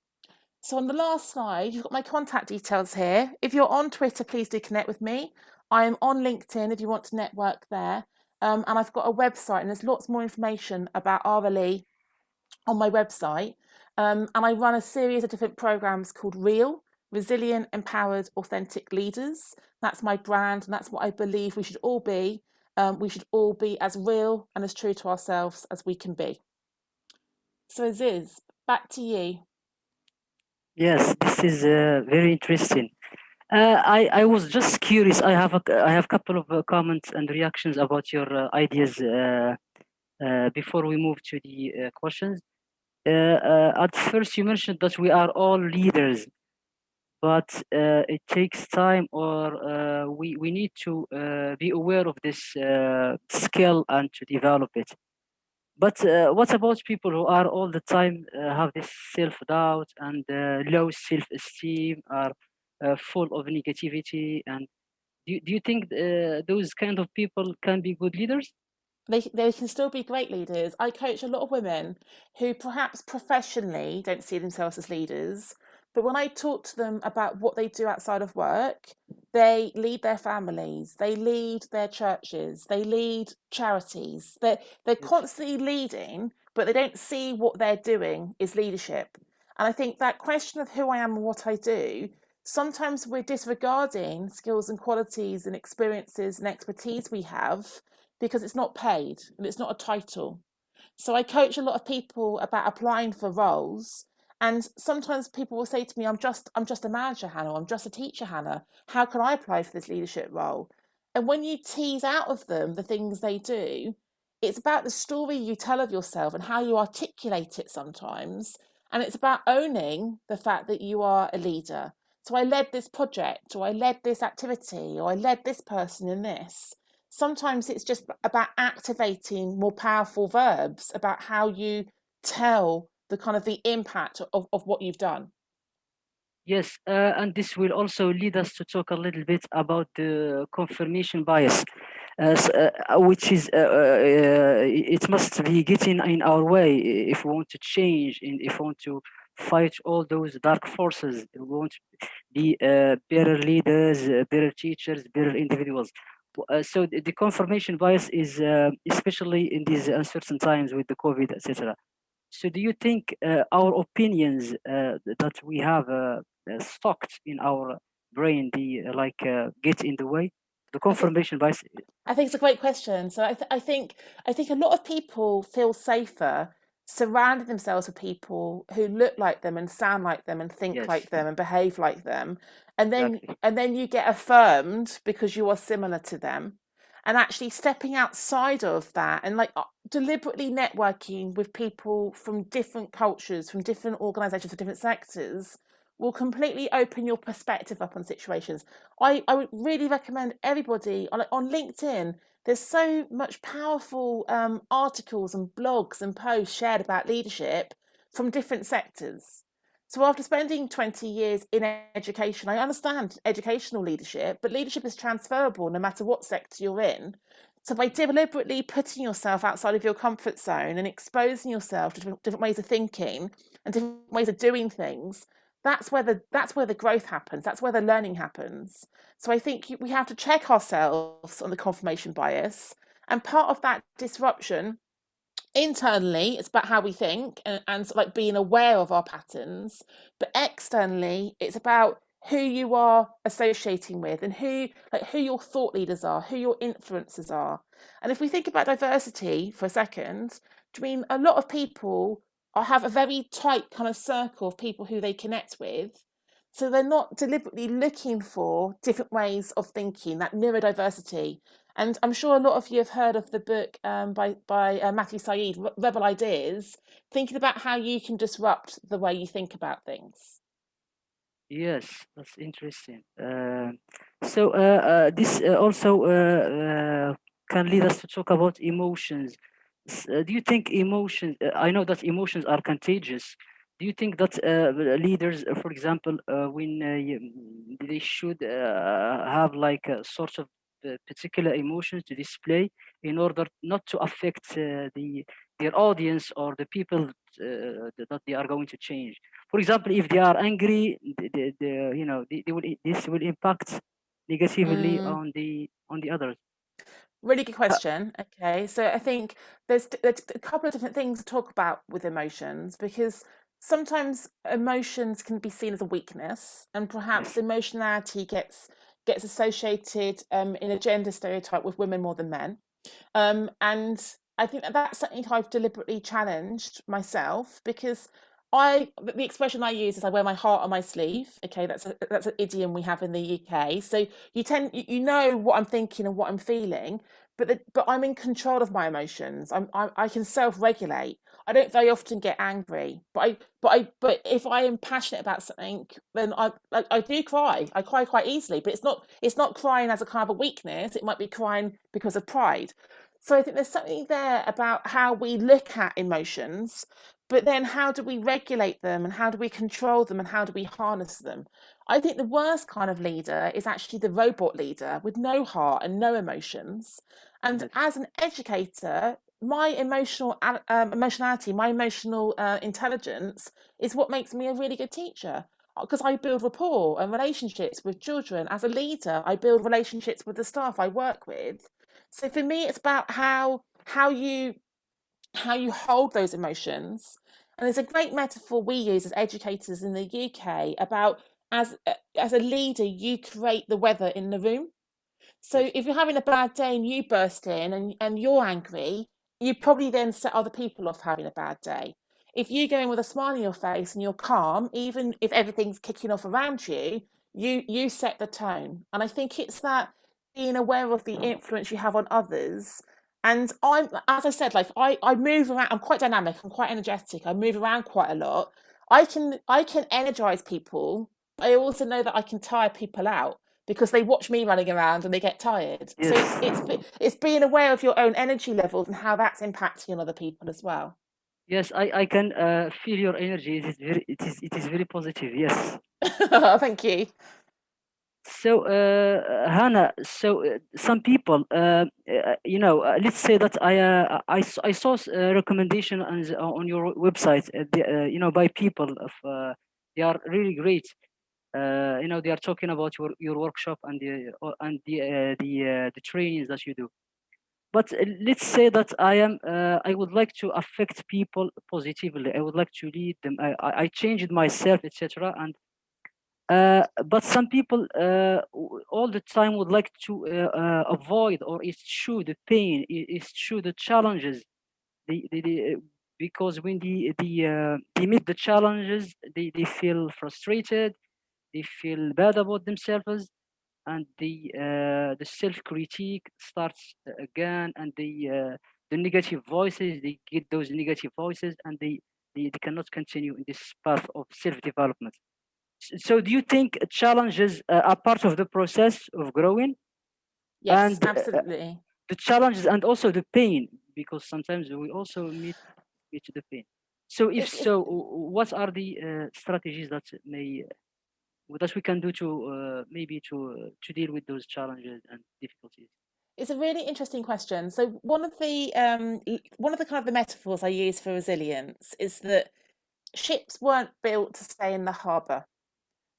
So on the last slide, you've got my contact details here. If you're on Twitter, please do connect with me. I am on LinkedIn if you want to network there. And I've got a website, and there's lots more information about RLE on my website. And I run a series of different programs called REAL, Resilient, Empowered, Authentic Leaders. That's my brand, and that's what I believe we should all be. We should all be as real and as true to ourselves as we can be. So Aziz, back to you. Yes, this is very interesting. I was just curious. I have a couple of comments and reactions about your ideas before we move to the questions. At first, you mentioned that we are all leaders, but it takes time, or we need to be aware of this skill and to develop it. But what about people who are all the time have this self-doubt and low self-esteem, are full of negativity? And do you think those kind of people can be good leaders? They can still be great leaders. I coach a lot of women who perhaps professionally don't see themselves as leaders, but when I talk to them about what they do outside of work, they lead their families, they lead their churches, they lead charities. They're Yes. constantly leading, but they don't see what they're doing is leadership. And I think that question of who I am and what I do, sometimes we're disregarding skills and qualities and experiences and expertise we have because it's not paid and it's not a title. So I coach a lot of people about applying for roles. And sometimes people will say to me, I'm just a manager, Hannah, or I'm just a teacher, Hannah. How can I apply for this leadership role? And when you tease out of them the things they do, it's about the story you tell of yourself and how you articulate it sometimes. And it's about owning the fact that you are a leader. So I led this project, or I led this activity, or I led this person in this. Sometimes it's just about activating more powerful verbs about how you tell the kind of the impact of what you've done. Yes, and this will also lead us to talk a little bit about the confirmation bias, which is it must be getting in our way if we want to change and if we want to fight all those dark forces. We want to be better leaders, better teachers, better individuals. So the confirmation bias is especially in these uncertain times with the COVID, etc. So, do you think our opinions that we have stocked in our brain, get in the way? The I think confirmation bias. I think it's a great question. So I think a lot of people feel safer surrounding themselves with people who look like them and sound like them and think Yes, like them and behave like them, exactly. and then you get affirmed because you are similar to them. And actually stepping outside of that and deliberately networking with people from different cultures, from different organizations, from different sectors will completely open your perspective up on situations. I would really recommend everybody on LinkedIn. There's so much powerful articles and blogs and posts shared about leadership from different sectors. So after spending 20 years in education, I understand educational leadership, but leadership is transferable no matter what sector you're in. So by deliberately putting yourself outside of your comfort zone and exposing yourself to different ways of thinking and different ways of doing things, that's where the growth happens. That's where the learning happens. So I think we have to check ourselves on the confirmation bias, and part of that disruption internally it's about how we think and sort of like being aware of our patterns, but externally it's about who you are associating with and who your thought leaders are, who your influencers are. And if we think about diversity for a second, I mean a lot of people have a very tight kind of circle of people who they connect with, so they're not deliberately looking for different ways of thinking, that neurodiversity. And I'm sure a lot of you have heard of the book by Matthew Said, Rebel Ideas, thinking about how you can disrupt the way you think about things. Yes, that's interesting. This also can lead us to talk about emotions. Do you think emotions? I know that emotions are contagious. Do you think that leaders, for example, when they should have like a sort of particular emotions to display in order not to affect their audience or the people that they are going to change? For example, if they are angry, this will impact negatively Mm. on the others. Really good Uh, question. Okay, so I think there's a couple of different things to talk about with emotions, because sometimes emotions can be seen as a weakness, and perhaps yes, emotionality gets associated in a gender stereotype with women more than men. And I think that that's something I've deliberately challenged myself, because the expression I use is I wear my heart on my sleeve. Okay, that's an idiom we have in the UK. So you know what I'm thinking and what I'm feeling, but I'm in control of my emotions. I can self-regulate. I don't very often get angry, but if I am passionate about something, then I do cry. I cry quite easily, but it's not crying as a kind of a weakness. It might be crying because of pride. So I think there's something there about how we look at emotions, but then how do we regulate them and how do we control them and how do we harness them? I think the worst kind of leader is actually the robot leader with no heart and no emotions. And yes, as an educator, my emotionality, my emotional intelligence is what makes me a really good teacher, because I build rapport and relationships with children. As a leader, I build relationships with the staff I work with. So for me, it's about how you hold those emotions. And there's a great metaphor we use as educators in the UK about, as a leader, you create the weather in the room. So yes, if you're having a bad day and you burst in and you're angry, you probably then set other people off having a bad day. If you go in with a smile on your face and you're calm, even if everything's kicking off around you, you set the tone. And I think it's that being aware of the influence you have on others. And as I said, like I move around, I'm quite dynamic, I'm quite energetic, I move around quite a lot. I can energize people, but I also know that I can tire people out because they watch me running around and they get tired. So it's yes, it's it's being aware of your own energy levels and how that's impacting on other people as well. yes. I can feel your energy. It is very positive. Yes. Thank you. So, Hannah, so some people, let's say that I saw a recommendation on your website, by people of, they are really great. They are talking about your workshop and the trainings that you do. But let's say that I would like to affect people positively. I would like to lead them. I changed myself, etc. And but some people all the time would like to avoid or eschew the pain, eschew the challenges. Because when they meet the challenges, they feel frustrated, they feel bad about themselves, and the self critique starts again, and the negative voices, they get those negative voices, and they cannot continue in this path of self development. So do you think challenges are part of the process of growing, Yes, and absolutely. the challenges and also the pain, because sometimes we also meet the pain. So if It's so, what are the strategies that we can do to maybe to deal with those challenges and difficulties? it's a really interesting question. So one of the kind of the metaphors I use for resilience is that ships weren't built to stay in the harbour.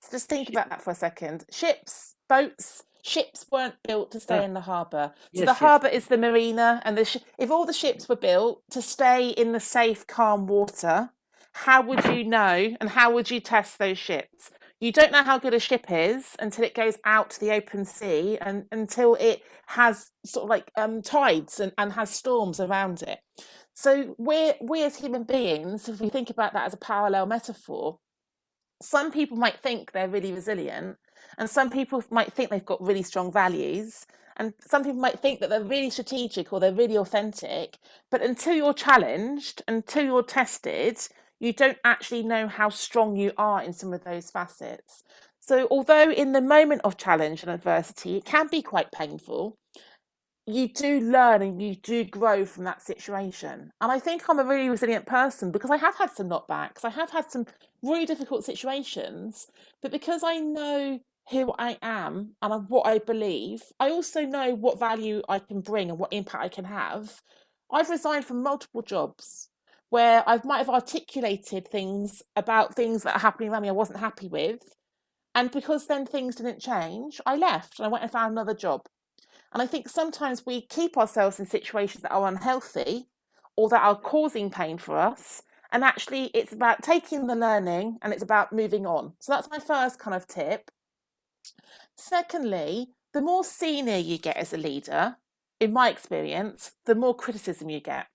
So just think Sh- about that for a second. Ships, boats ships weren't built to stay Ah, in the harbour. So the yes, yes. harbour is the marina, and if all the ships were built to stay in the safe, calm water, how would you know and how would you test those ships? You don't know how good a ship is until it goes out to the open sea and until it has sort of like tides and has storms around it. So we as human beings, if we think about that as a parallel metaphor, some people might think they're really resilient, and some people might think they've got really strong values, and some people might think that they're really strategic or they're really authentic. But until you're challenged, until you're tested, you don't actually know how strong you are in some of those facets. So, although in the moment of challenge and adversity, it can be quite painful, you do learn and you do grow from that situation. And I think I'm a really resilient person because I have had some knockbacks. I have had some really difficult situations, but because I know who I am and what I believe, I also know what value I can bring and what impact I can have. I've resigned from multiple jobs where I might have articulated things about things that are happening around me I wasn't happy with. And because then things didn't change, I left and I went and found another job. And I think sometimes we keep ourselves in situations that are unhealthy or that are causing pain for us. And actually, it's about taking the learning and it's about moving on. So that's my first kind of tip. Secondly, the more senior you get as a leader, in my experience, the more criticism you get.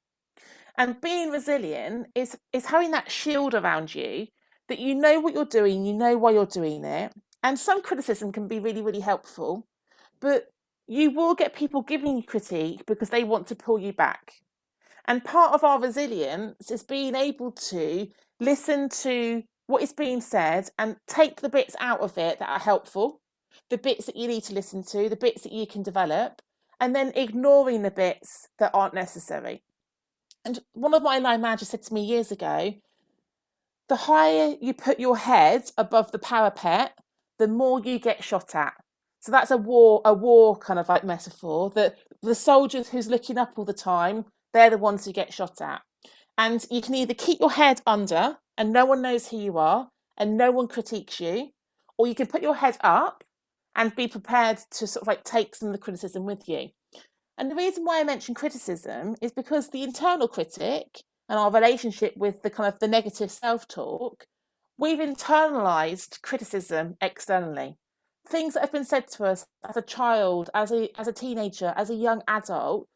And being resilient is having that shield around you that you know what you're doing, you know why you're doing it. And some criticism can be really, really helpful, but you will get people giving you critique because they want to pull you back. And part of our resilience is being able to listen to what is being said and take the bits out of it that are helpful, the bits that you need to listen to, the bits that you can develop, and then ignoring the bits that aren't necessary. And one of my line managers said to me years ago, the higher you put your head above the parapet, the more you get shot at. So that's a war kind of like metaphor that the soldiers who's looking up all the time, they're the ones who get shot at. And you can either keep your head under and no one knows who you are and no one critiques you, or you can put your head up and be prepared to sort of like take some of the criticism with you. And the reason why I mention criticism is because the internal critic and our relationship with the kind of the negative self-talk, we've internalized criticism externally. Things that have been said to us as a child, as a teenager, as a young adult,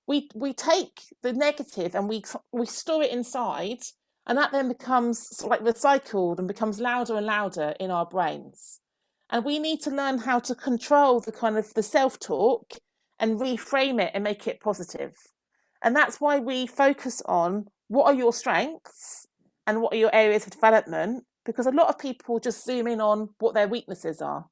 we take the negative and we store it inside, and that then becomes sort of like recycled and becomes louder and louder in our brains. And we need to learn how to control the kind of the self-talk and reframe it and make it positive. And that's why we focus on what are your strengths and what are your areas of development, because a lot of people just zoom in on what their weaknesses are.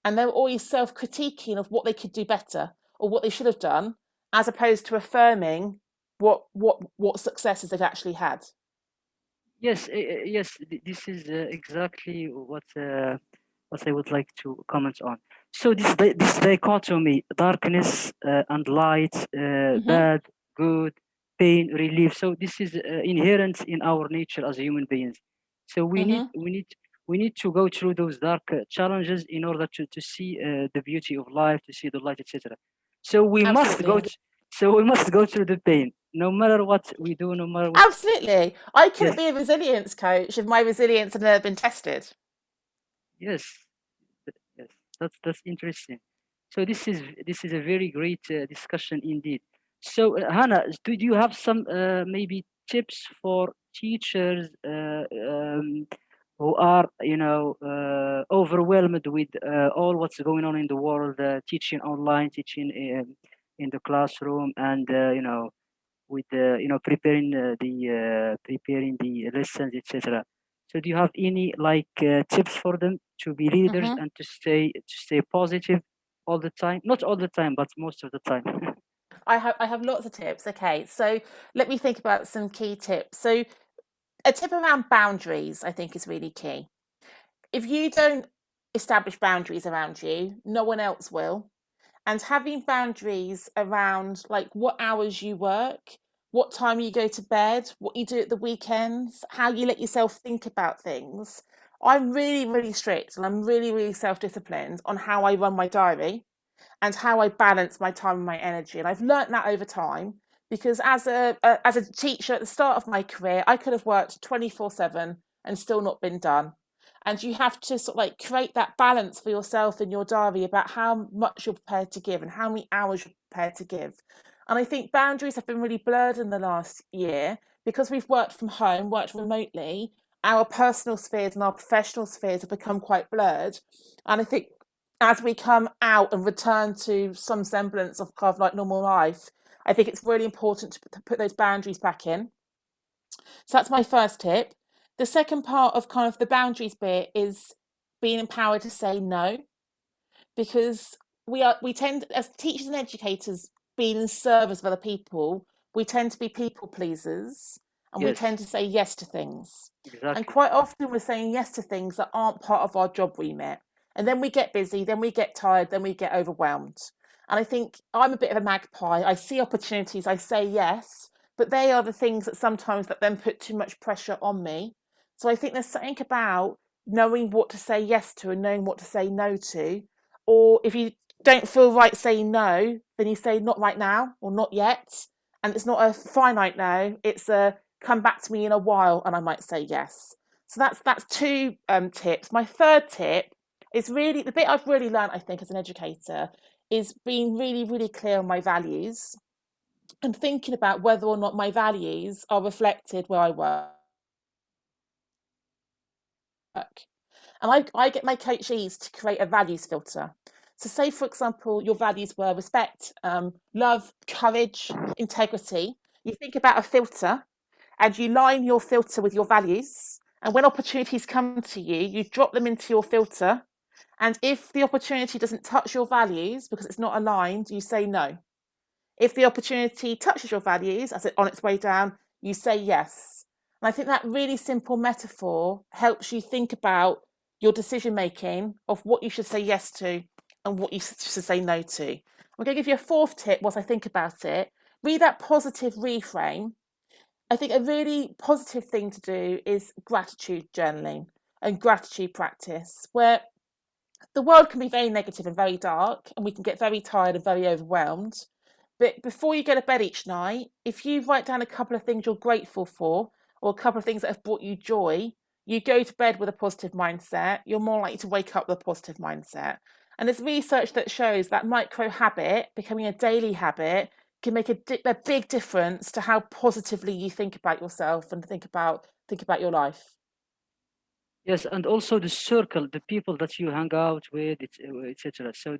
And they're always self critiquing of what they could do better or what they should have done, as opposed to affirming what successes they've actually had. Yes, yes. This is exactly what I would like to comment on. So this dichotomy, darkness and light, Mm-hmm. bad, good, pain, relief. So this is inherent in our nature as human beings. So Mm-hmm. we need to go through those dark challenges in order to see the beauty of life, to see the light, etc. So we must go. Absolutely. So we must go through the pain, no matter what we do, no matter what. Absolutely. I couldn't Yes, be a resilience coach if my resilience had never been tested. yes. Yes, that's interesting. So this is a very great discussion indeed. So Hannah, do you have some maybe tips for teachers who are overwhelmed with all what's going on in the world, teaching online, teaching in the classroom, and with preparing the lessons, etc. So do you have any like tips for them to be leaders Mm-hmm. and to stay positive all the time? Not all the time, but most of the time. I have lots of tips. Okay, so let me think about some key tips. So a tip around boundaries, I think, is really key. If you don't establish boundaries around you, no one else will. And having boundaries around like what hours you work, what time you go to bed, what you do at the weekends, how you let yourself think about things. I'm really, really strict and I'm really, really self disciplined on how I run my diary. and how I balance my time and my energy. And I've learnt that over time, because as a teacher at the start of my career, I could have worked 24/7 and still not been done. And you have to sort of like create that balance for yourself in your diary about how much you're prepared to give and how many hours you're prepared to give. And I think boundaries have been really blurred in the last year because we've worked from home, worked remotely. Our personal spheres and our professional spheres have become quite blurred. And I think as we come out and return to some semblance of kind of like normal life, I think it's really important to put those boundaries back in. So that's my first tip. The second part of kind of the boundaries bit is being empowered to say no, because we tend, as teachers and educators, being in service of other people, we tend to be people pleasers, and we tend Yes, to say yes to things. And exactly. quite often we're saying yes to things that aren't part of our job remit. And then we get busy, then we get tired, then we get overwhelmed. And I think I'm a bit of a magpie. I see opportunities, I say yes, but they are the things that sometimes that then put too much pressure on me. So I think there's something about knowing what to say yes to and knowing what to say no to. Or if you don't feel right saying no, then you say not right now or not yet. And it's not a finite no, it's a come back to me in a while and I might say yes. So that's two tips. My third tip is really the bit I've really learned, I think, as an educator, is being really, really clear on my values and thinking about whether or not my values are reflected where I work. And I get my coachees to create a values filter. So, say, for example, your values were respect, love, courage, integrity. You think about a filter and you line your filter with your values. And when opportunities come to you, you drop them into your filter. And if the opportunity doesn't touch your values because it's not aligned, you say no. If the opportunity touches your values as it on its way down, you say yes. And I think that really simple metaphor helps you think about your decision making of what you should say yes to and what you should say no to. I'm going to give you a fourth tip whilst I think about it. Read that positive reframe. I think a really positive thing to do is gratitude journaling and gratitude practice, where the world can be very negative and very dark, and we can get very tired and very overwhelmed. But before you go to bed each night, if you write down a couple of things you're grateful for, or a couple of things that have brought you joy, you go to bed with a positive mindset, you're more likely to wake up with a positive mindset. And there's research that shows that micro habit, becoming a daily habit, can make a big difference to how positively you think about yourself and think about your life. Yes, and also the circle, the people that you hang out with, etc. So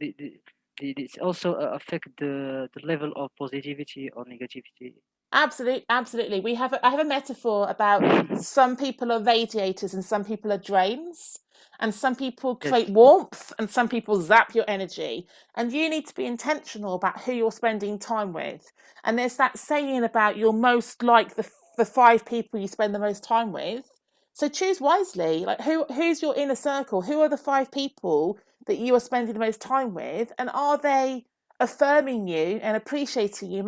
it's also affect the level of positivity or negativity. Absolutely, absolutely. I have a metaphor about some people are radiators and some people are drains, and some people create Yes, warmth and some people zap your energy. And you need to be intentional about who you're spending time with. And there's that saying about you're most like the five people you spend the most time with. So choose wisely. Like who's your inner circle? Who are the five people that you are spending the most time with? And are they affirming you and appreciating you,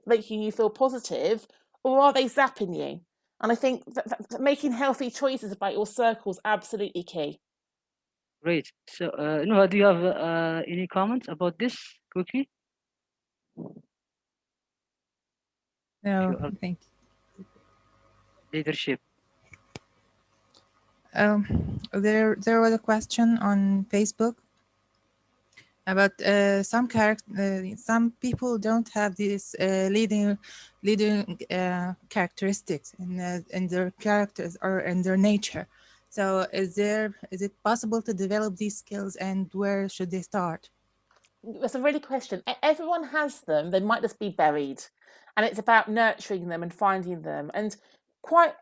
making you feel positive, or are they zapping you? And I think that making healthy choices about your circle is absolutely key. great. So, Noah, do you have any comments about this quickly? If No, you have thank leadership. you. There was a question on Facebook about some people don't have these leading characteristics in their characters or in their nature. So is it possible to develop these skills, and where should they start? That's a really question. Everyone has them. They might just be buried, and it's about nurturing them and finding them. And quite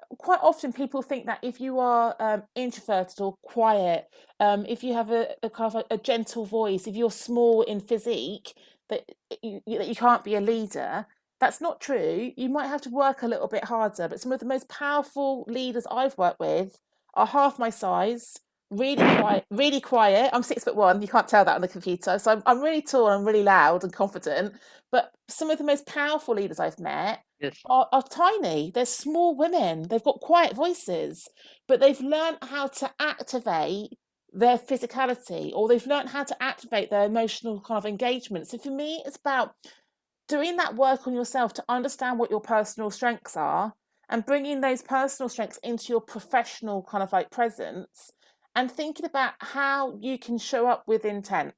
often, people think that if you are introverted or quiet, if you have a kind of a gentle voice, if you're small in physique, that that you can't be a leader. That's not true. You might have to work a little bit harder. But some of the most powerful leaders I've worked with are half my size, really quiet, really quiet. I'm 6'1". You can't tell that on the computer. So I'm really tall. I'm really loud and confident. But some of the most powerful leaders I've met Yes, are tiny. They're small women. They've got quiet voices, but they've learned how to activate their physicality, or they've learned how to activate their emotional kind of engagement. So for me, it's about doing that work on yourself to understand what your personal strengths are and bringing those personal strengths into your professional kind of like presence and thinking about how you can show up with intent.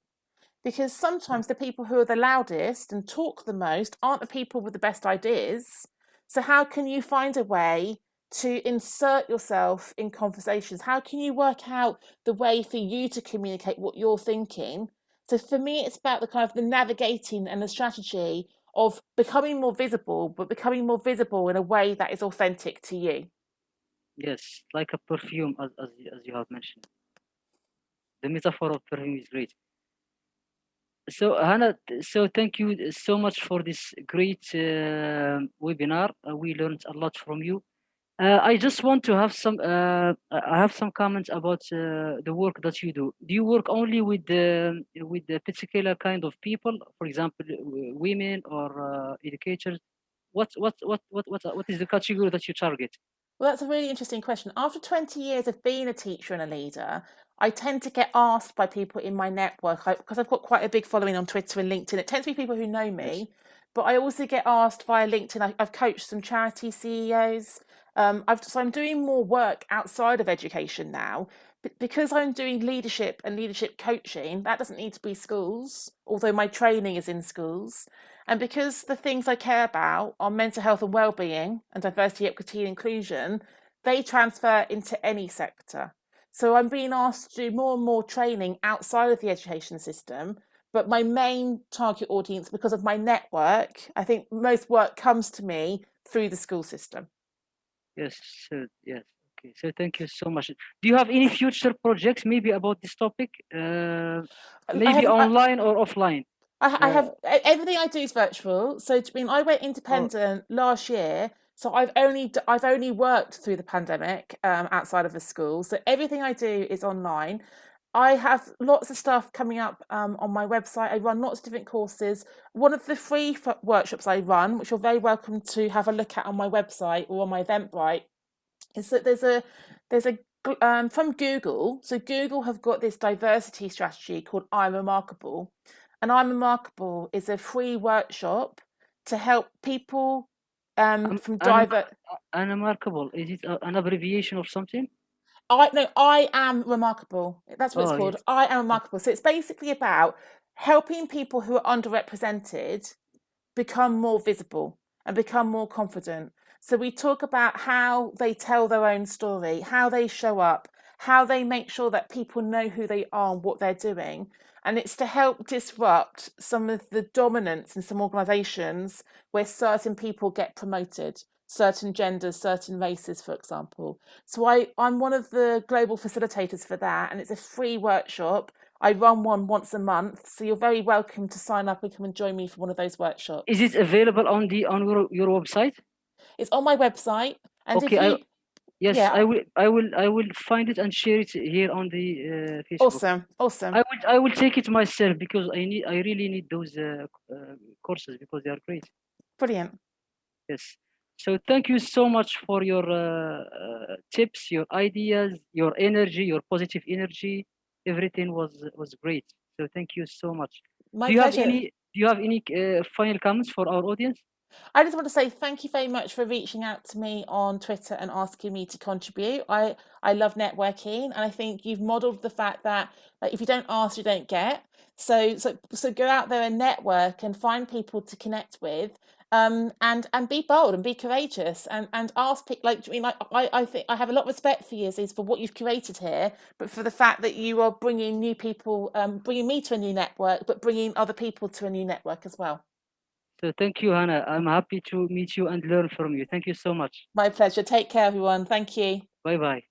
Because sometimes the people who are the loudest and talk the most aren't the people with the best ideas. So, how can you find a way to insert yourself in conversations? How can you work out the way for you to communicate what you're thinking? So, for me, it's about the kind of the navigating and the strategy of becoming more visible, but becoming more visible in a way that is authentic to you. Yes, like a perfume, as you have mentioned. The metaphor of perfume is great. So Hannah, so thank you so much for this great webinar. We learned a lot from you. I just want to have some. I have some comments about the work that you do. Do you work only with the particular kind of people, for example, women or educators? What is the category that you target? Well, that's a really interesting question. After 20 years of being a teacher and a leader, I tend to get asked by people in my network, because I've got quite a big following on Twitter and LinkedIn. It tends to be people who know Yes. me, but I also get asked via LinkedIn. I've coached some charity CEOs. So I'm doing more work outside of education now. Because I'm doing leadership and leadership coaching, that doesn't need to be schools, although my training is in schools. And because the things I care about are mental health and well-being and diversity, equity and inclusion, they transfer into any sector. So I'm being asked to do more and more training outside of the education system. But my main target audience, because of my network, I think most work comes to me through the school system. Yes. Yes. Okay. So thank you so much. Do you have any future projects, maybe about this topic? Maybe online or offline? I have everything I do is virtual. So I went independent last year. So I've only worked through the pandemic outside of the school. So everything I do is online. I have lots of stuff coming up on my website. I run lots of different courses. One of the free workshops I run, which you're very welcome to have a look at on my website or on my Eventbrite, is that there's a from Google. So Google have got this diversity strategy called I'm Remarkable, and I'm Remarkable is a free workshop to help people from diverse. Unremarkable. Is it an abbreviation of something? I am remarkable. That's what it's Oh, called. yes. I am remarkable. So it's basically about helping people who are underrepresented become more visible and become more confident. So we talk about how they tell their own story, how they show up, how they make sure that people know who they are and what they're doing. And it's to help disrupt some of the dominance in some organizations where certain people get promoted, certain genders, certain races, for example. So I'm one of the global facilitators for that, and it's a free workshop. I run one once a month, so you're very welcome to sign up and come and join me for one of those workshops. Is it available on your website? It's on my website, and Okay, if you, yes, yeah, I will find it and share it here on the Facebook. awesome. I will take it myself because I really need those courses because they are great. Brilliant. Yes. So thank you so much for your tips, your ideas, your energy, your positive energy. Everything was great. So thank you so much. My pleasure. Do you have any final comments for our audience? I just want to say thank you very much for reaching out to me on Twitter and asking me to contribute. I love networking, and I think you've modelled the fact that if you don't ask, you don't get. So go out there and network and find people to connect with, and be bold and be courageous and ask people. I think I have a lot of respect for you, Aziz, for what you've created here, but for the fact that you are bringing new people, bringing me to a new network, but bringing other people to a new network as well. So thank you, Hannah. I'm happy to meet you and learn from you. Thank you so much. My pleasure. Take care, everyone. Thank you. Bye bye.